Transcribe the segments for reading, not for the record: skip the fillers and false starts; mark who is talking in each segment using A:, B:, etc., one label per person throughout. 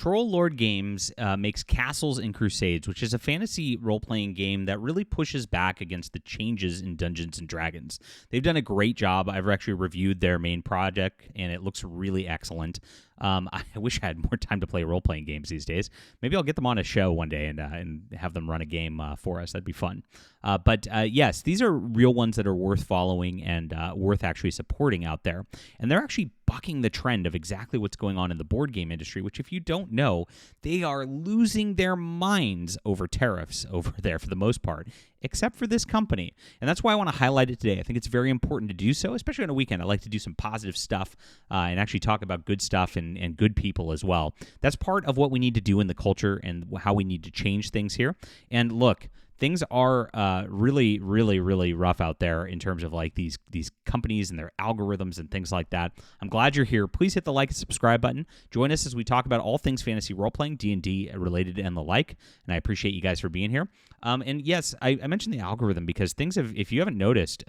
A: Troll Lord Games makes Castles and Crusades, which is a fantasy role-playing game that really pushes back against the changes in Dungeons & Dragons. They've done a great job. I've actually reviewed their main project, and it looks really excellent. I wish I had more time to play role-playing games these days. Maybe I'll get them on a show one day and have them run a game for us. That'd be fun. But yes, these are real ones that are worth following and worth actually supporting out there. And they're actually bucking the trend of exactly what's going on in the board game industry, which if you don't know, they are losing their minds over tariffs over there for the most part, except for this company. And that's why I want to highlight it today. I think it's very important to do so, especially on a weekend. I like to do some positive stuff and actually talk about good stuff and good people as well. That's part of what we need to do in the culture and how we need to change things here. And look, things are really, really, really rough out there in terms of like these companies and their algorithms and things like that. I'm glad you're here. Please hit the like and subscribe button. Join us as we talk about all things fantasy role-playing, D&D related and the like. And I appreciate you guys for being here. And yes, I mentioned the algorithm because things have, if you haven't noticed,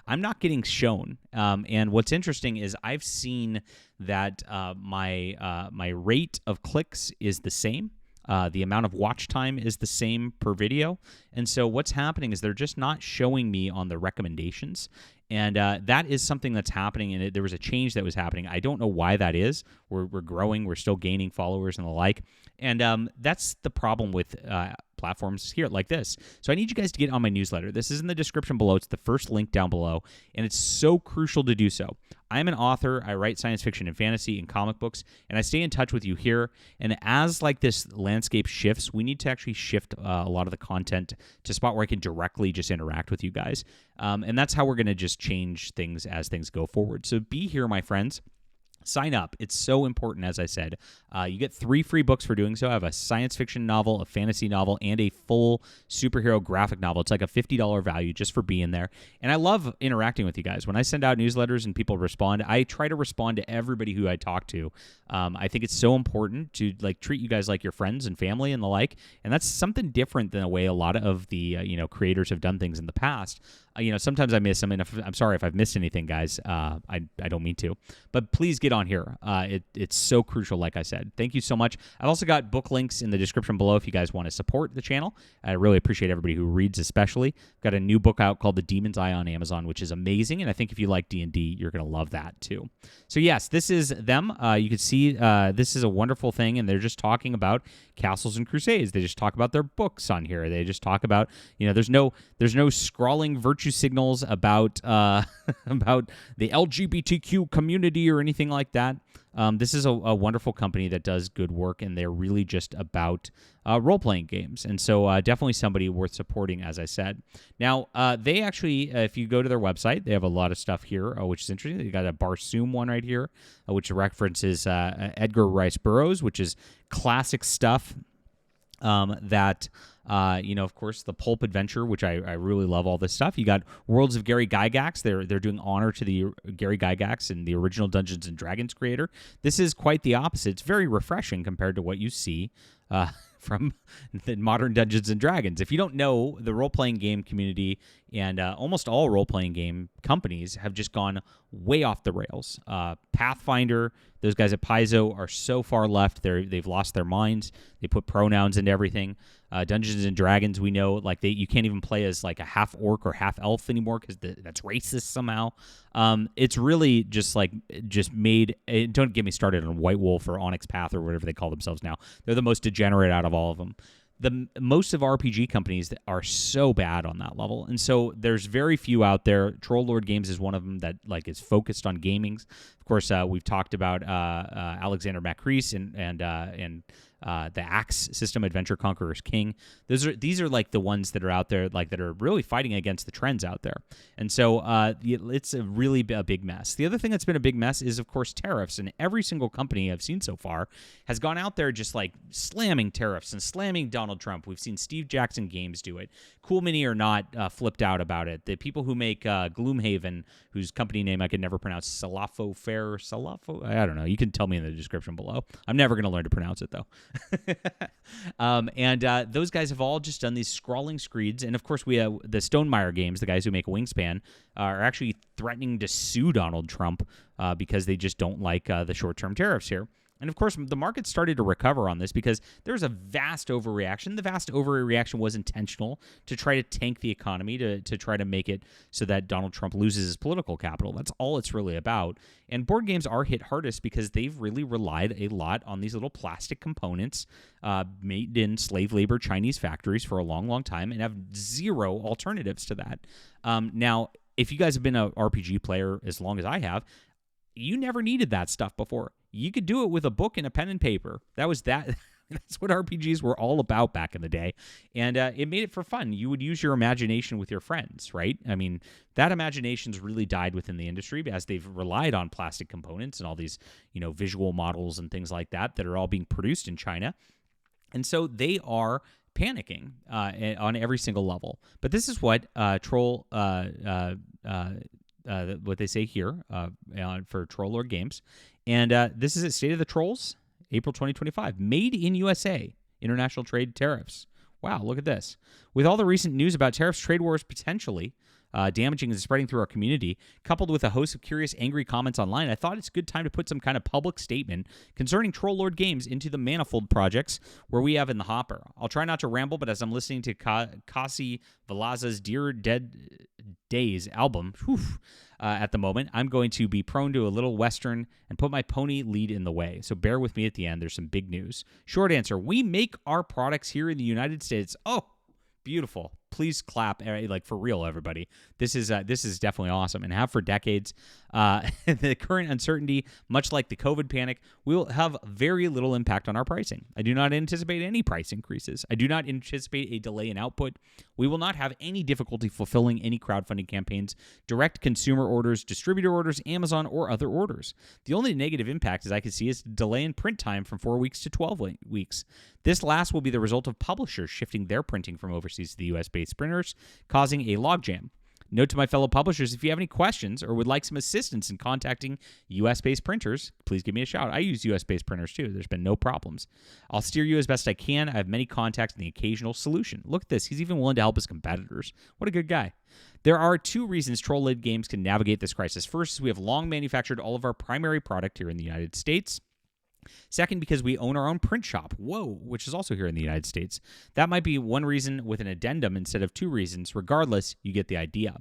A: I'm not getting shown. And what's interesting is I've seen that my rate of clicks is the same. The amount of watch time is the same per video. And so what's happening is they're just not showing me on the recommendations. And that is something that's happening, and there was a change that was happening. I don't know why that is. We're growing. We're still gaining followers and the like. And that's the problem with platforms here like this. So I need you guys to get on my newsletter. This is in the description below. It's the first link down below, and it's so crucial to do so. I'm an author. I write science fiction and fantasy and comic books, and I stay in touch with you here. And as like this landscape shifts, we need to actually shift a lot of the content to a spot where I can directly just interact with you guys. And that's how we're going to just change things as things go forward. So be here, my friends. Sign up. It's so important, as I said. You get 3 free books for doing so. I have a science fiction novel, a fantasy novel, and a full superhero graphic novel. It's like a $50 value just for being there. And I love interacting with you guys. When I send out newsletters and people respond, I try to respond to everybody who I talk to. I think it's so important to like treat you guys like your friends and family and the like. And that's something different than the way a lot of the creators have done things in the past. Sometimes I miss them, and I'm sorry if I've missed anything, guys. I don't mean to. But please get on here. It's so crucial, like I said. Thank you so much. I've also got book links in the description below if you guys want to support the channel. I really appreciate everybody who reads especially. I've got a new book out called The Demon's Eye on Amazon, which is amazing, and I think if you like D&D, you're going to love that too. So yes, this is them. You can see this is a wonderful thing, and they're just talking about Castles and Crusades. They just talk about their books on here. They just talk about, there's no scrawling virtue signals about about the LGBTQ community or anything like that. This is a wonderful company that does good work, and they're really just about role-playing games. And so definitely somebody worth supporting, as I said. Now, they actually, if you go to their website, they have a lot of stuff here, which is interesting. They got a Barsoom one right here, which references Edgar Rice Burroughs, which is classic stuff that... of course, the pulp adventure, which I really love all this stuff. You got Worlds of Gary Gygax. They're doing honor to the Gary Gygax and the original Dungeons and Dragons creator. This is quite the opposite. It's very refreshing compared to what you see from the modern Dungeons and Dragons. If you don't know, the role-playing game community and almost all role-playing game companies have just gone way off the rails. Pathfinder, those guys at Paizo are so far left. They've lost their minds. They put pronouns into everything. Dungeons and Dragons, we know, like you can't even play as like a half orc or half elf anymore because that's racist somehow. It's really just made. Don't get me started on White Wolf or Onyx Path or whatever they call themselves now. They're the most degenerate out of all of them. Most of RPG companies are so bad on that level, and so there's very few out there. Troll Lord Games is one of them that is focused on gaming. Of course, we've talked about Alexander Macrease and the Axe system, Adventure Conqueror's King. These are like the ones that are out there, like that are really fighting against the trends out there. And so it's a really a big mess. The other thing that's been a big mess is, of course, tariffs. And every single company I've seen so far has gone out there just like slamming tariffs and slamming Donald Trump. We've seen Steve Jackson Games do it. Cool Mini are not flipped out about it. The people who make Gloomhaven, whose company name I could never pronounce, Salafo, I don't know. You can tell me in the description below. I'm never going to learn to pronounce it, though. Those guys have all just done these scrawling screeds. And, of course, we have the Stonemaier Games, the guys who make Wingspan, are actually threatening to sue Donald Trump because they just don't like the short-term tariffs here. And of course, the market started to recover on this because there's a vast overreaction. The vast overreaction was intentional to try to tank the economy, to try to make it so that Donald Trump loses his political capital. That's all it's really about. And board games are hit hardest because they've really relied a lot on these little plastic components made in slave labor Chinese factories for a long, long time and have zero alternatives to that. Now, if you guys have been an RPG player as long as I have, you never needed that stuff before. You could do it with a book and a pen and paper. That's what RPGs were all about back in the day. And it made it for fun. You would use your imagination with your friends, right? I mean, that imagination's really died within the industry as they've relied on plastic components and all these, visual models and things like that are all being produced in China. And so they are panicking on every single level. But this is what what they say here for Troll Lord Games. And this is at State of the Trolls, April 2025. Made in USA, international trade tariffs. Wow, look at this. With all the recent news about tariffs, trade wars potentially damaging and spreading through our community, coupled with a host of curious, angry comments online, I thought it's a good time to put some kind of public statement concerning Troll Lord Games into the manifold projects where we have in the hopper. I'll try not to ramble, but as I'm listening to Kasi Valaza's Dear Dead Days album, at the moment, I'm going to be prone to a little Western and put my pony lead in the way. So bear with me at the end. There's some big news. Short answer, we make our products here in the United States. Oh, beautiful. Please clap, like for real, everybody. This is definitely awesome and have for decades. The current uncertainty, much like the COVID panic, will have very little impact on our pricing. I do not anticipate any price increases. I do not anticipate a delay in output. We will not have any difficulty fulfilling any crowdfunding campaigns, direct consumer orders, distributor orders, Amazon, or other orders. The only negative impact, as I can see, is delay in print time from 4 weeks to 12 weeks. This last will be the result of publishers shifting their printing from overseas to the U.S.-based printers, causing a logjam. Note to my fellow publishers, if you have any questions or would like some assistance in contacting U.S.-based printers, please give me a shout. I use U.S.-based printers too. There's been no problems. I'll steer you as best I can. I have many contacts and the occasional solution. Look at this. He's even willing to help his competitors. What a good guy. There are two reasons Troll Lid Games can navigate this crisis. First is we have long manufactured all of our primary product here in the United States. Second, because we own our own print shop, which is also here in the United States. That might be one reason with an addendum instead of two reasons. Regardless, you get the idea.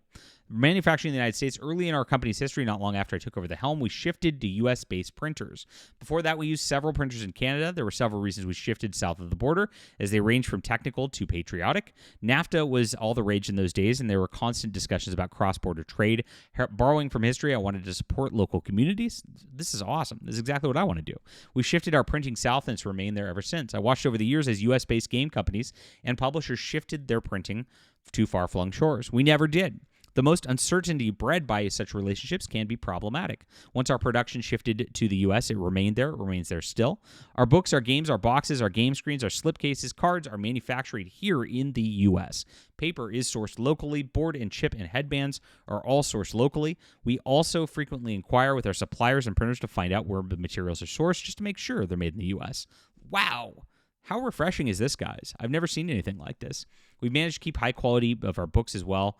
A: Manufacturing in the United States, early in our company's history, not long after I took over the helm, we shifted to U.S.-based printers. Before that, we used several printers in Canada. There were several reasons we shifted south of the border, as they ranged from technical to patriotic. NAFTA was all the rage in those days, and there were constant discussions about cross-border trade. Borrowing from history, I wanted to support local communities. This is awesome. This is exactly what I want to do. We shifted our printing south, and it's remained there ever since. I watched over the years as U.S.-based game companies and publishers shifted their printing to far-flung shores. We never did. The most uncertainty bred by such relationships can be problematic. Once our production shifted to the U.S., it remained there. It remains there still. Our books, our games, our boxes, our game screens, our slipcases, cards are manufactured here in the U.S. Paper is sourced locally. Board and chip and headbands are all sourced locally. We also frequently inquire with our suppliers and printers to find out where the materials are sourced just to make sure they're made in the U.S. Wow. How refreshing is this, guys? I've never seen anything like this. We've managed to keep high quality of our books as well.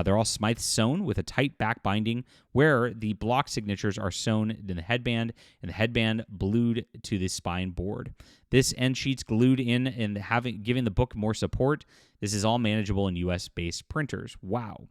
A: They're all Smythe sewn with a tight back binding where the block signatures are sewn in the headband and the headband glued to the spine board. This end sheet's glued in and giving the book more support. This is all manageable in U.S.-based printers. Wow.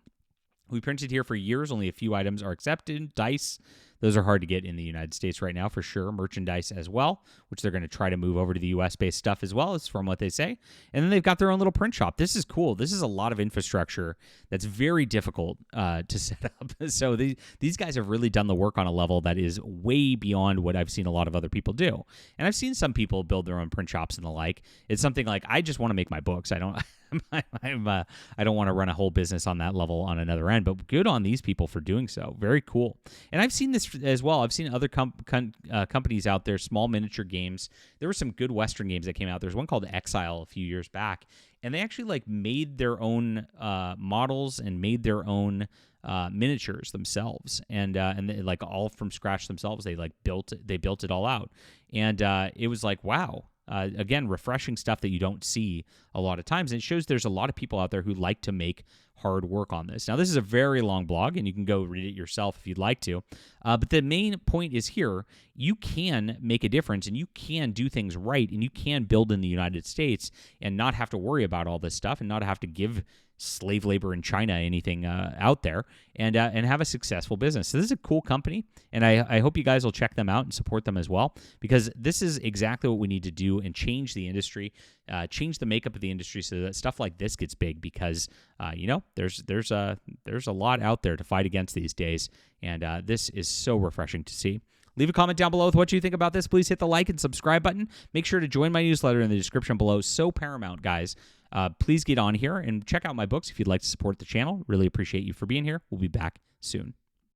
A: We printed here for years. Only a few items are accepted. Dice, those are hard to get in the United States right now for sure. Merchandise as well, which they're going to try to move over to the U.S.-based stuff as well, is from what they say. And then they've got their own little print shop. This is cool. This is a lot of infrastructure that's very difficult to set up. So these guys have really done the work on a level that is way beyond what I've seen a lot of other people do. And I've seen some people build their own print shops and the like. It's something like, I just want to make my books. I don't want to run a whole business on that level on another end, but good on these people for doing so. Very cool. And I've seen this as well. I've seen other companies out there, small miniature games. There were some good Western games that came out. There's one called Exile a few years back, and they actually made their own models and made their own miniatures themselves, and they, all from scratch themselves. They built it all out, and it was wow. Again, refreshing stuff that you don't see a lot of times. And it shows there's a lot of people out there who like to make hard work on this. Now, this is a very long blog, and you can go read it yourself if you'd like to. But the main point is here, you can make a difference, and you can do things right, and you can build in the United States and not have to worry about all this stuff and not have to give slave labor in China anything out there, and have a successful business. So this is a cool company, and I hope you guys will check them out and support them as well, because this is exactly what we need to do and change the industry, change the makeup of the industry so that stuff like this gets big, because there's a lot out there to fight against these days, and this is so refreshing to see. Leave a comment down below with what you think about this. Please hit the like and subscribe button. Make sure to join my newsletter in the description below. So paramount, guys. Please get on here and check out my books if you'd like to support the channel. Really appreciate you for being here. We'll be back soon.